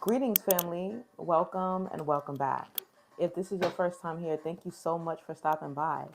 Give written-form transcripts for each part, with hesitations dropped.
Greetings, family. Welcome and welcome back. If this is your first time here, thank you so much for stopping by.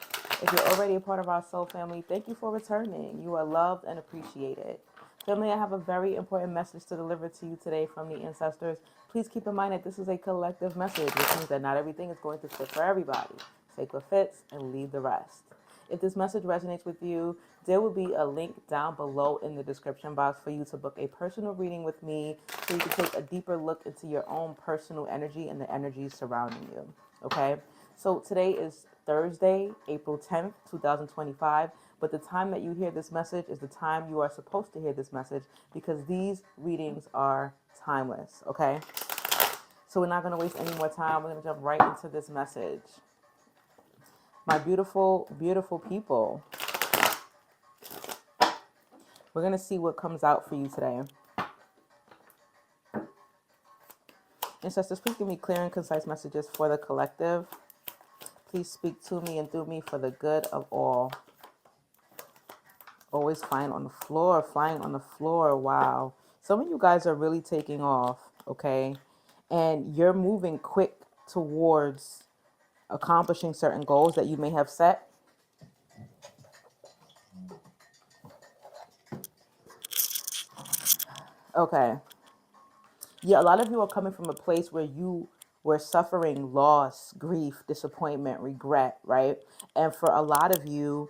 If you're already a part of our soul family, thank you for returning. You are loved and appreciated. Family, I have a very important message to deliver to you today from the ancestors. Please keep in mind that this is a collective message, which means that not everything is going to fit for everybody. Take what fits and leave the rest. If this message resonates with you, there will be a link down below in the description box for you to book a personal reading with me so you can take a deeper look into your own personal energy and the energies surrounding you. Okay? So today is Thursday, April 10th, 2025. But the time that you hear this message is the time you are supposed to hear this message because these readings are timeless. Okay? So we're not going to waste any more time. We're going to jump right into this message. My beautiful, beautiful people, we're going to see what comes out for you today. Ancestors, please give me clear and concise messages for the collective. Please speak to me and through me for the good of all. Always flying on the floor, flying on the floor. Wow. Some of you guys are really taking off, okay? And you're moving quick towards accomplishing certain goals that you may have set. Okay. Yeah, a lot of you are coming from a place where you were suffering loss, grief, disappointment, regret, right? And for a lot of you,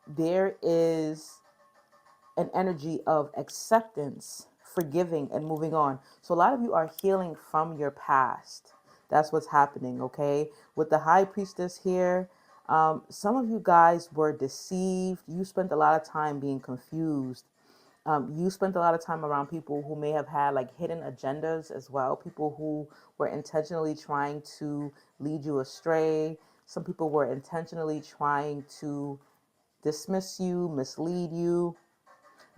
there is an energy of acceptance, forgiving, and moving on. So a lot of you are healing from your past. That's what's happening, okay? With the high priestess here, some of you guys were deceived. You spent a lot of time being confused. You spent a lot of time around people who may have had like hidden agendas as well, people who were intentionally trying to lead you astray. Some people were intentionally trying to dismiss you, mislead you.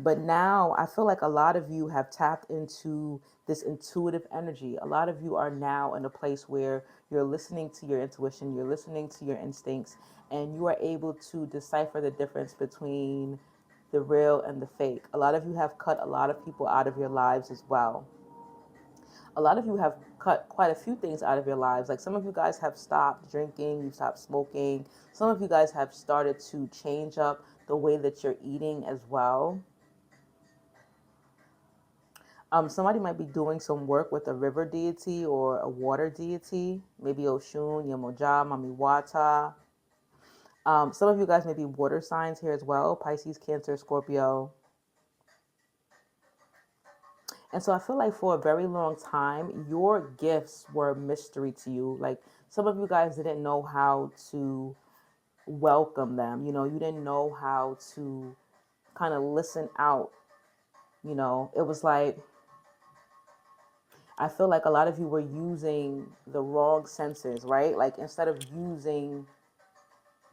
But now I feel like a lot of you have tapped into this intuitive energy. A lot of you are now in a place where you're listening to your intuition, you're listening to your instincts, and you are able to decipher the difference between the real and the fake. A lot of you have cut a lot of people out of your lives as well. A lot of you have cut quite a few things out of your lives. Like some of you guys have stopped drinking, you stopped smoking. Some of you guys have started to change up the way that you're eating as well. Somebody might be doing some work with a river deity or a water deity, maybe Oshun, Yemoja, Mamiwata. Some of you guys may be water signs here as well, Pisces, Cancer, Scorpio. And so I feel like for a very long time, your gifts were a mystery to you. Like some of you guys didn't know how to welcome them. You know, you didn't know how to kind of listen out. You know, it was like, I feel like a lot of you were using the wrong senses, right? Like instead of using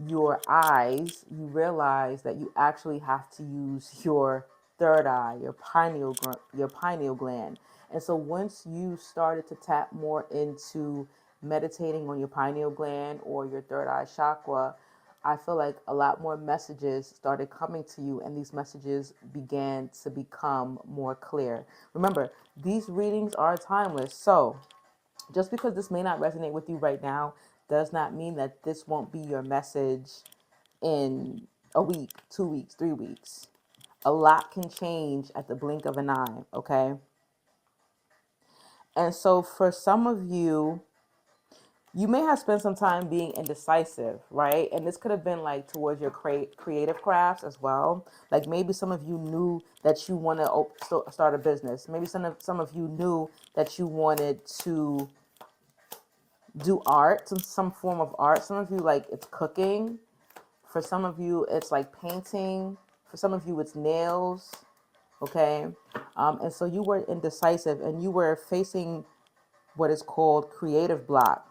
your eyes, you realize that you actually have to use your third eye, your pineal gland. And so once you started to tap more into meditating on your pineal gland or your third eye chakra, I feel like a lot more messages started coming to you, and these messages began to become more clear. Remember, these readings are timeless. So just because this may not resonate with you right now does not mean that this won't be your message in a week, 2 weeks, 3 weeks. A lot can change at the blink of an eye, okay? And so for some of you, you may have spent some time being indecisive, right? And this could have been like towards your creative crafts as well. Like maybe some of you knew that you want to start a business. Maybe some of you knew that you wanted to do art, some form of art. Some of you like it's cooking. For some of you, it's like painting. For some of you, it's nails. Okay. And so you were indecisive and you were facing what is called creative block.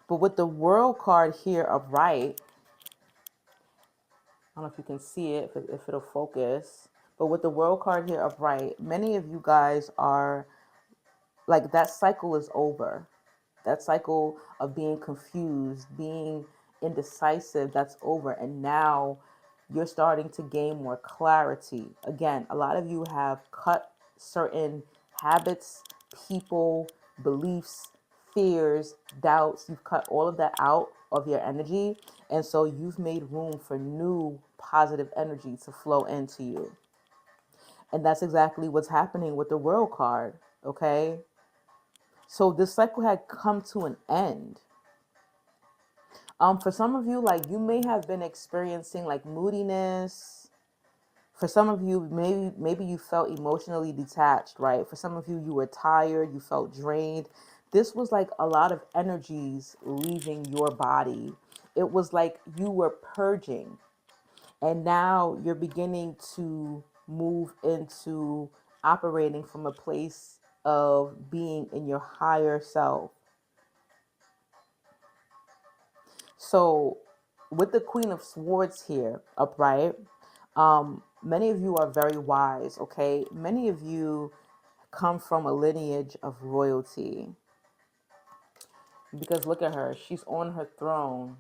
But with the world card here upright, I don't know if you can see it, if it'll focus. But with the world card here upright, many of you guys are like that cycle is over. That cycle of being confused, being indecisive, that's over. And now you're starting to gain more clarity. Again, a lot of you have cut certain habits, people, beliefs, fears, doubts. You've cut all of that out of your energy. And so you've made room for new positive energy to flow into you. And that's exactly what's happening with the World card. Okay. So this cycle had come to an end. For some of you, like you may have been experiencing like moodiness. For some of you, maybe you felt emotionally detached, right? For some of you, you were tired, you felt drained. This was like a lot of energies leaving your body. It was like you were purging. And now you're beginning to move into operating from a place of being in your higher self. So, with the Queen of Swords here upright, many of you are very wise, okay? Many of you come from a lineage of royalty. Because look at her, she's on her throne.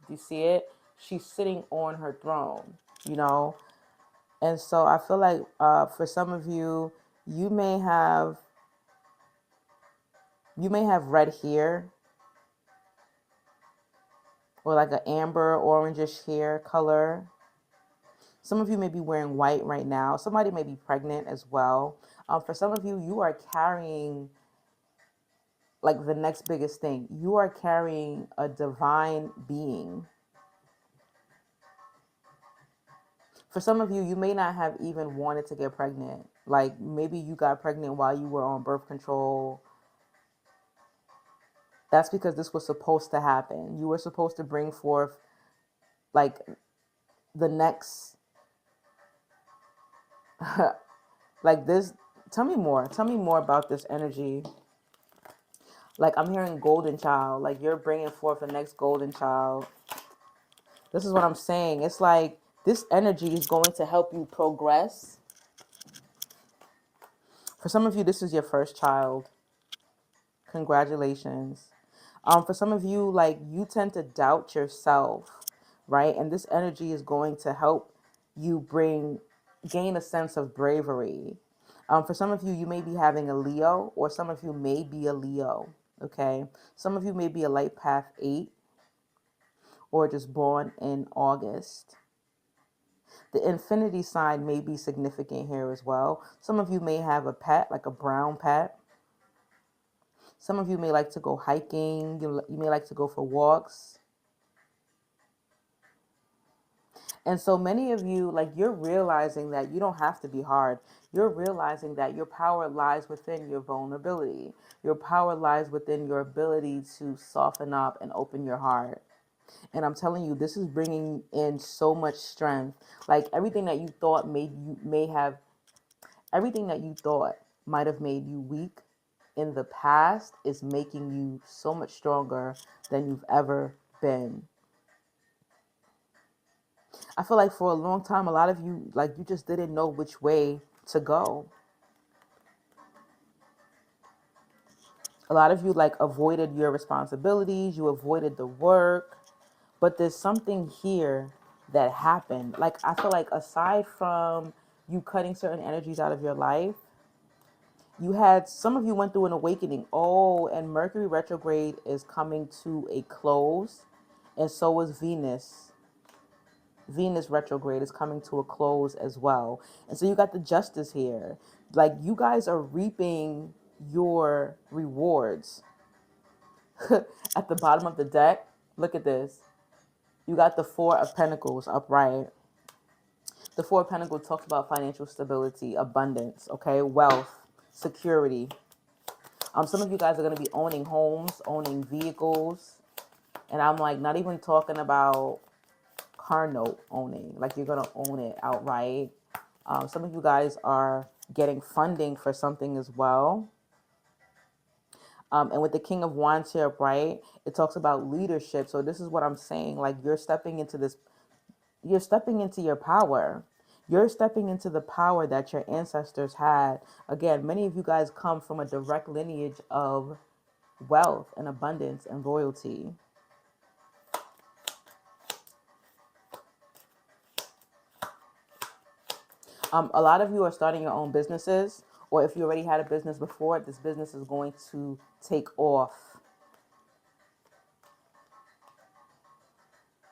Do you see it? She's sitting on her throne, you know? And so I feel like for some of you, you may have red hair or like an amber orangish hair color. Some of you may be wearing white right now. Somebody may be pregnant as well. For some of you, you are carrying like the next biggest thing. You are carrying a divine being. For some of you, you may not have even wanted to get pregnant. Like maybe you got pregnant while you were on birth control. That's because this was supposed to happen. You were supposed to bring forth like the next, like this. Tell me more. Tell me more about this energy. Like I'm hearing golden child. Like you're bringing forth the next golden child. This is what I'm saying. It's like this energy is going to help you progress. For some of you, this is your first child. Congratulations. For some of you, like you tend to doubt yourself, right? And this energy is going to help you gain a sense of bravery. For some of you, you may be having a Leo, or some of you may be a Leo. Okay. Some of you may be a light path 8, or just born in August. The infinity sign may be significant here as well. Some of you may have a pet, like a brown pet. Some of you may like to go hiking. You may like to go for walks. And so many of you, like you're realizing that you don't have to be hard. You're realizing that your power lies within your vulnerability. Your power lies within your ability to soften up and open your heart. And I'm telling you, this is bringing in so much strength. Like everything that you thought everything that you thought might have made you weak in the past is making you so much stronger than you've ever been. I feel like for a long time, a lot of you, like, you just didn't know which way to go. A lot of you, like, avoided your responsibilities, you avoided the work, but there's something here that happened. Like, I feel like aside from you cutting certain energies out of your life, some of you went through an awakening. Oh, and Mercury retrograde is coming to a close, and so is Venus. Venus retrograde is coming to a close as well. And so you got the justice here. Like you guys are reaping your rewards. At the bottom of the deck, look at this. You got the Four of Pentacles upright. The Four of Pentacles talks about financial stability, abundance, okay, wealth, security. Some of you guys are going to be owning homes, owning vehicles. And I'm like, not even talking about car note owning, like you're going to own it outright. Some of you guys are getting funding for something as well. And with the King of Wands here, right, it talks about leadership. So this is what I'm saying. Like you're stepping into your power. You're stepping into the power that your ancestors had. Again, many of you guys come from a direct lineage of wealth and abundance and royalty. A lot of you are starting your own businesses, Or if you already had a business before, this business is going to take off.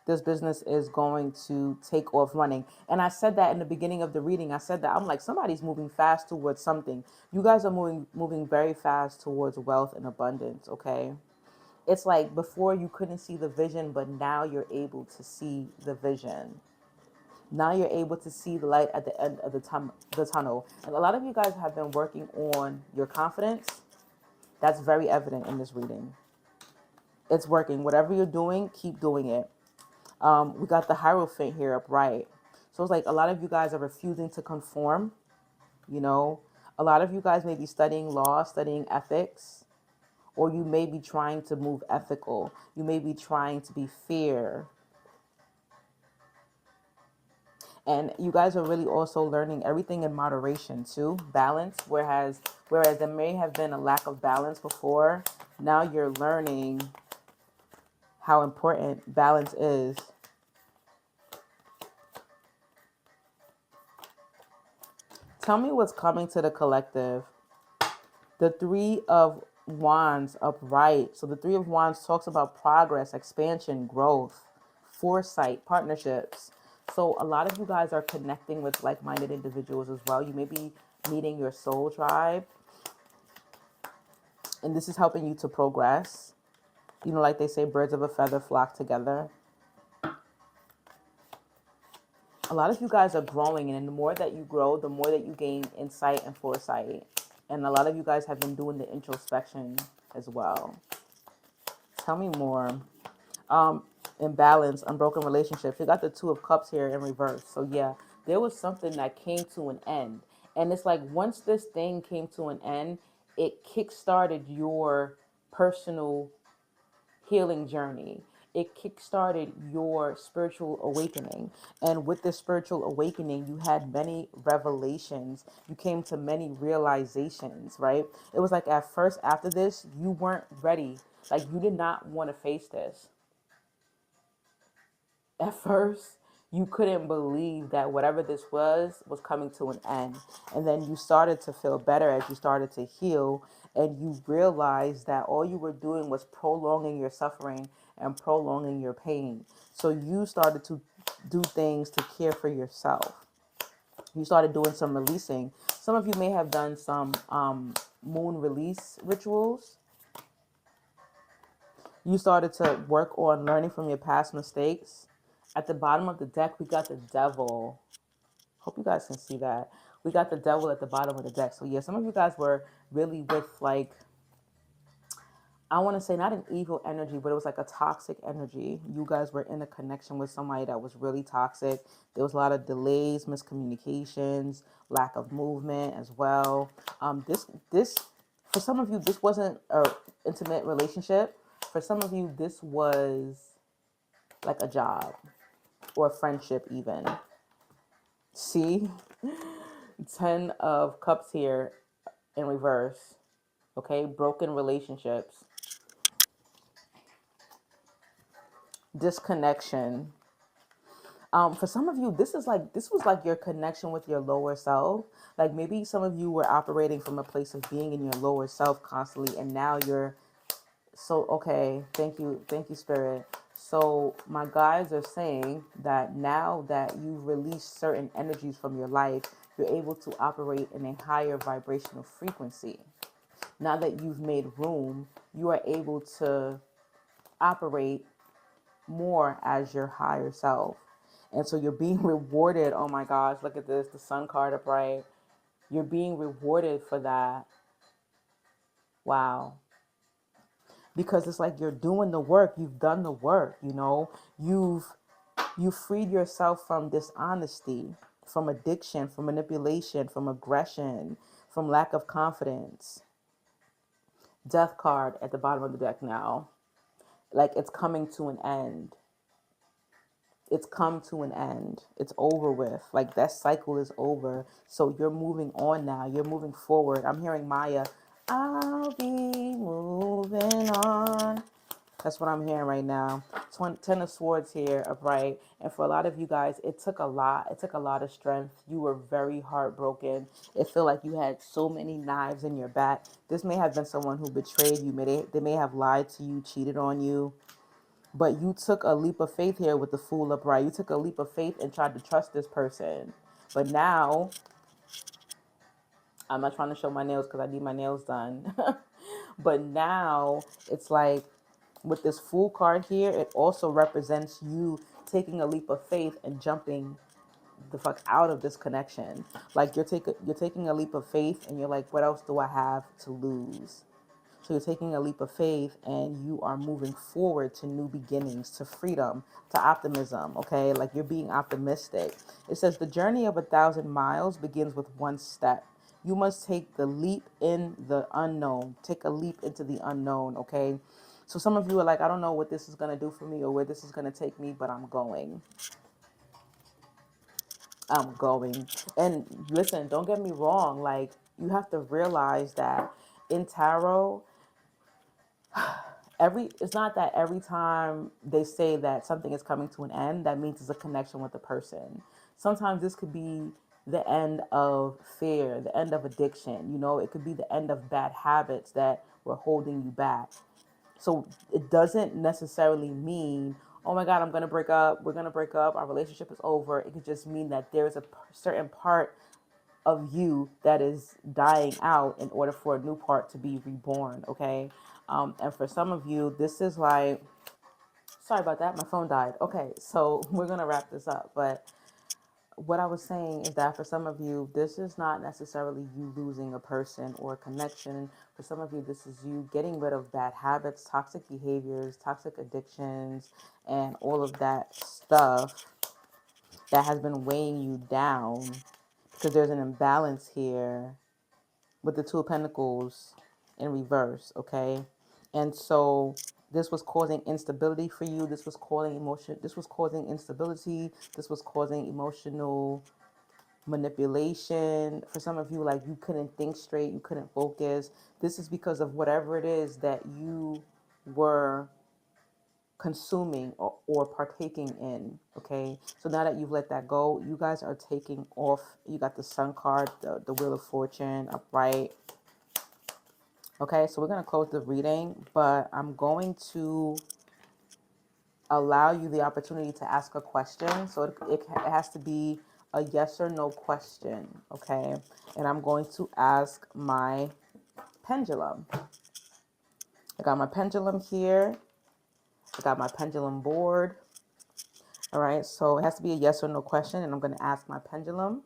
This business is going to take off running. And I said that in the beginning of the reading. I said that I'm like, somebody's moving fast towards something. You guys are moving very fast towards wealth and abundance, okay? It's like before you couldn't see the vision, but now you're able to see the vision. Now you're able to see the light at the end of the tunnel. And a lot of you guys have been working on your confidence. That's very evident in this reading. It's working. Whatever you're doing, keep doing it. We got the Hierophant here upright. So it's like a lot of you guys are refusing to conform, you know. A lot of you guys may be studying law, studying ethics, or you may be trying to move ethical. You may be trying to be fair. And you guys are really also learning everything in moderation too, balance. Whereas there may have been a lack of balance before, now you're learning how important balance is. Tell me what's coming to the collective. The Three of Wands upright. So the Three of Wands talks about progress, expansion, growth, foresight, partnerships. So a lot of you guys are connecting with like-minded individuals as well. You may be meeting your soul tribe, and this is helping you to progress. You know, like they say, birds of a feather flock together. A lot of you guys are growing, and the more that you grow, the more that you gain insight and foresight. And a lot of you guys have been doing the introspection as well. Tell me more. Imbalance, unbroken relationships. You got the Two of Cups here in reverse. So yeah, there was something that came to an end. And it's like once this thing came to an end, it kickstarted your personal healing journey. It kickstarted your spiritual awakening. And with this spiritual awakening, you had many revelations. You came to many realizations, right? It was like at first, after this, you weren't ready. Like you did not want to face this. At first, you couldn't believe that whatever this was coming to an end. And then you started to feel better as you started to heal, and you realized that all you were doing was prolonging your suffering and prolonging your pain. So you started to do things to care for yourself. You started doing some releasing. Some of you may have done some moon release rituals. You started to work on learning from your past mistakes. At the bottom of the deck, we got the devil. Hope you guys can see that. We got the devil at the bottom of the deck. So yeah, some of you guys were really with like, I want to say not an evil energy, but it was like a toxic energy. You guys were in a connection with somebody that was really toxic. There was a lot of delays, miscommunications, lack of movement as well. This for some of you, this wasn't a intimate relationship. For some of you, this was like a job or a friendship even. See? 10 of Cups here in reverse. Okay, broken relationships. Disconnection. For some of you, this was like your connection with your lower self. Like maybe some of you were operating from a place of being in your lower self constantly, and now you're so okay. Thank you, Spirit. So my guides are saying that now that you've released certain energies from your life, you're able to operate in a higher vibrational frequency. Now that you've made room, you are able to operate more as your higher self. And so you're being rewarded. Oh my gosh, look at this, the Sun card upright. You're being rewarded for that. Wow. Because it's like you're doing the work, you've done the work, you know. You freed yourself from dishonesty, from addiction, from manipulation, from aggression, from lack of confidence. Death card at the bottom of the deck now. Like it's coming to an end. It's come to an end. It's over with. Like that cycle is over. So you're moving on now. You're moving forward. I'm hearing Maya. I'll be moving on. That's what I'm hearing right now. Ten of Swords here, upright. And for a lot of you guys, it took a lot. It took a lot of strength. You were very heartbroken. It felt like you had so many knives in your back. This may have been someone who betrayed you. They may have lied to you, cheated on you. But you took a leap of faith here with the Fool upright. You took a leap of faith and tried to trust this person. But now, I'm not trying to show my nails because I need my nails done. But now it's like with this Fool card here, it also represents you taking a leap of faith and jumping the fuck out of this connection. Like you're taking a leap of faith and you're like, what else do I have to lose? So you're taking a leap of faith and you are moving forward to new beginnings, to freedom, to optimism, okay? Like you're being optimistic. It says the journey of 1,000 miles begins with one step. You must take the leap in the unknown. Take a leap into the unknown, okay? So some of you are like, I don't know what this is going to do for me or where this is going to take me, but I'm going. I'm going. And listen, don't get me wrong. Like, you have to realize that in tarot, it's not that every time they say that something is coming to an end, that means it's a connection with the person. Sometimes this could be the end of fear, the end of addiction. You know, it could be the end of bad habits that were holding you back. So it doesn't necessarily mean, oh my God, I'm going to break up. We're going to break up. Our relationship is over. It could just mean that there's a certain part of you that is dying out in order for a new part to be reborn. Okay. And for some of you, this is like, sorry about that. My phone died. Okay. So we're going to wrap this up. But what I was saying is that for some of you, this is not necessarily you losing a person or a connection. For some of you, this is you getting rid of bad habits, toxic behaviors, toxic addictions, and all of that stuff that has been weighing you down, because there's an imbalance here with the Two of Pentacles in reverse, okay? And so this was causing instability for you. This was causing emotion. This was causing instability. This was causing emotional manipulation. For some of you, like you couldn't think straight, you couldn't focus. This is because of whatever it is that you were consuming or partaking in. Okay, so now that you've let that go, you guys are taking off. You got the Sun card, the Wheel of Fortune upright. Okay, so we're going to close the reading, but I'm going to allow you the opportunity to ask a question. So it has to be a yes or no question, okay? And I'm going to ask my pendulum. I got my pendulum here. I got my pendulum board. All right, so it has to be a yes or no question, and I'm going to ask my pendulum.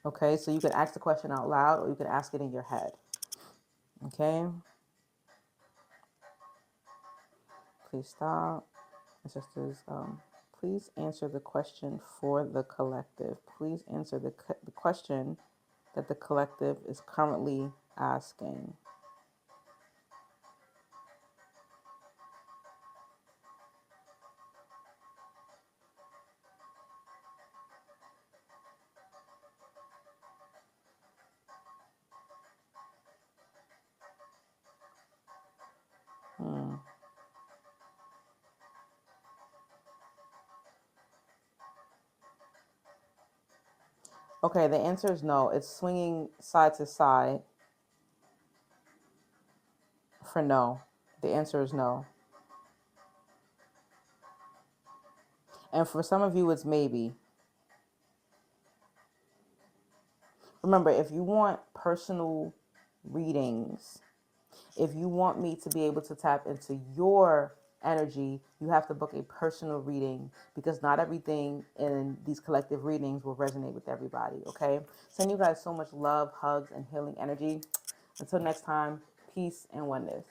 Okay, so you can ask the question out loud or you can ask it in your head. Okay. Please stop. Ancestors, please answer the question for the collective. Please answer the question that the collective is currently asking. Okay, the answer is no. It's swinging side to side for no. The answer is no. And for some of you, it's maybe. Remember, if you want personal readings, if you want me to be able to tap into your energy, you have to book a personal reading, because not everything in these collective readings will resonate with everybody, okay? Send you guys so much love, hugs, and healing energy. Until next time, peace and oneness.